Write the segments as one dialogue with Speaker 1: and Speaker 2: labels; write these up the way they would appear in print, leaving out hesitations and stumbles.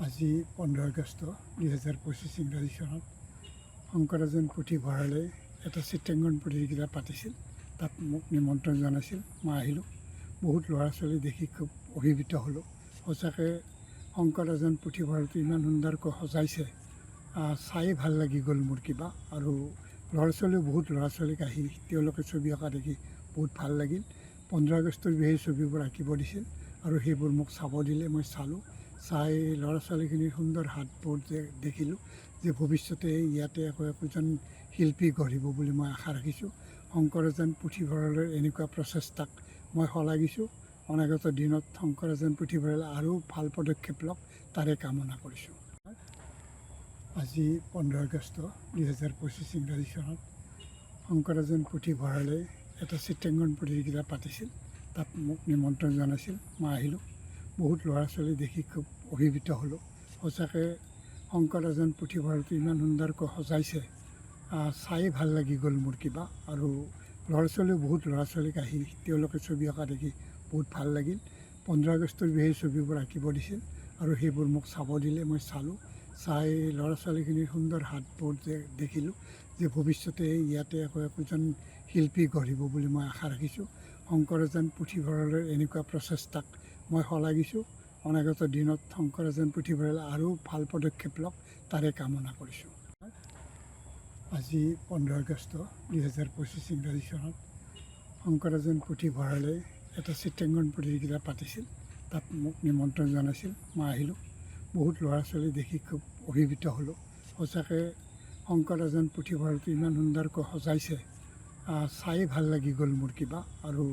Speaker 1: আজি 15 আগষ্ট 2025 ইংৰাজী চনত শংকৰাজান পুথিভঁৰালে এটা চিত্ৰাংকন প্ৰতিযোগিতা পাতিছিল। তাত মোক নিমন্ত্ৰণ জনাইছিল। মই আহিলোঁ। বহুত ল'ৰা ছোৱালী দেখি খুব অভিভূত হ'লোঁ। সঁচাকৈ শংকৰাজান পুথিভঁৰালটো ইমান সুন্দৰকৈ সজাইছে, চাই ভাল লাগি গ'ল মোৰ কিবা। আৰু বহুত ল'ৰা ছোৱালীক আহি তেওঁলোকে ছবি অঁকা দেখি বহুত ভাল লাগিল। 15 আগষ্টৰ বিশেষ ছবিবোৰ আঁকিব দিছিল আৰু সেইবোৰ মোক চাব দিলে। মই চালোঁ। চাই ল'ৰা ছোৱালীখিনিৰ সুন্দৰ হাতবোৰ দেখিলোঁ যে ভৱিষ্যতে ইয়াতে একোজন শিল্পী গঢ়িব বুলি মই আশা ৰাখিছোঁ। শংকৰাজান পুথিভঁৰালৰ এনেকুৱা প্ৰচেষ্টাক মই শলাগিছোঁ। অনাগত দিনত শংকৰাজান পুথিভঁৰালে আৰু ভাল পদক্ষেপ লওক, তাৰে কামনা কৰিছোঁ। আজি 15 আগষ্ট 2025 ইংৰাজী চনত শংকৰাজান পুথিভঁৰালে এটা চিত্ৰাংকন প্ৰতিযোগিতা পাতিছিল। তাত মোক নিমন্ত্ৰণ জনাইছিল। মই আহিলোঁ। বহুত ল'ৰা ছোৱালী দেখি খুব অভিভূত হ'লোঁ। সঁচাকৈ শংকৰাজান পুথিভঁৰালটো ইমান সুন্দৰকৈ সজাইছে, চাই ভাল লাগি গ'ল মোৰ কিবা। আৰু বহুত ল'ৰা ছোৱালীক আহি তেওঁলোকে ছবি অঁকা দেখি বহুত ভাল লাগিল। 15 আগষ্টৰ বিশেষ ছবিবোৰ আঁকিব দিছিল আৰু সেইবোৰ মোক চাব দিলে। মই চালোঁ। চাই ল'ৰা ছোৱালীখিনিৰ সুন্দৰ হাতবোৰ দেখিলোঁ যে ভৱিষ্যতে ইয়াতে একোজন শিল্পী গঢ়িব বুলি মই আশা ৰাখিছোঁ। শংকৰাজান পুথিভঁৰালৰ এনেকুৱা প্ৰচেষ্টাক মই শলাগিছোঁ। অনাগত দিনত শংকৰাজান পুথিভঁৰালে আৰু ভাল পদক্ষেপ লওক, তাৰে কামনা কৰিছোঁ। আজি 15 আগষ্ট 2025 ইংৰাজী চনত শংকৰাজান পুথিভঁৰালে এটা চিত্ৰাংকন প্ৰতিযোগিতা পাতিছিল। তাত মোক নিমন্ত্ৰণ জনাইছিল। মই আহিলোঁ। বহুত ল'ৰা ছোৱালী দেখি খুব অভিভূত হ'লোঁ। সঁচাকৈ শংকৰাজান পুথিভঁৰালটো ইমান সুন্দৰকৈ সজাইছে, চাই ভাল লাগি গ'ল মোৰ কিবা। আৰু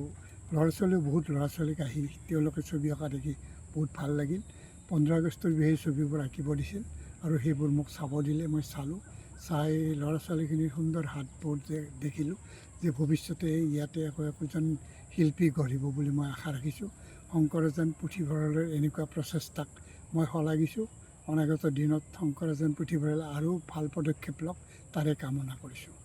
Speaker 1: বহুত ল'ৰা ছোৱালীক আহি তেওঁলোকে ছবি অঁকা দেখি বহুত ভাল লাগিল। 15 আগষ্টৰ বিশেষ ছবিবোৰ আঁকিব দিছিল আৰু সেইবোৰ মোক চাব দিলে। মই চালোঁ। চাই ল'ৰা ছোৱালীখিনিৰ সুন্দৰ হাতবোৰ দেখিলোঁ যে ভৱিষ্যতে ইয়াতে একোজন শিল্পী গঢ়িব বুলি মই আশা ৰাখিছোঁ। শংকৰাজান পুথিভঁৰালৰ এনেকুৱা প্ৰচেষ্টাক মই শলাগিছোঁ। অনাগত দিনত শংকৰাজান পুথিভঁৰালে আৰু ভাল পদক্ষেপ লওক, তাৰে কামনা কৰিছোঁ।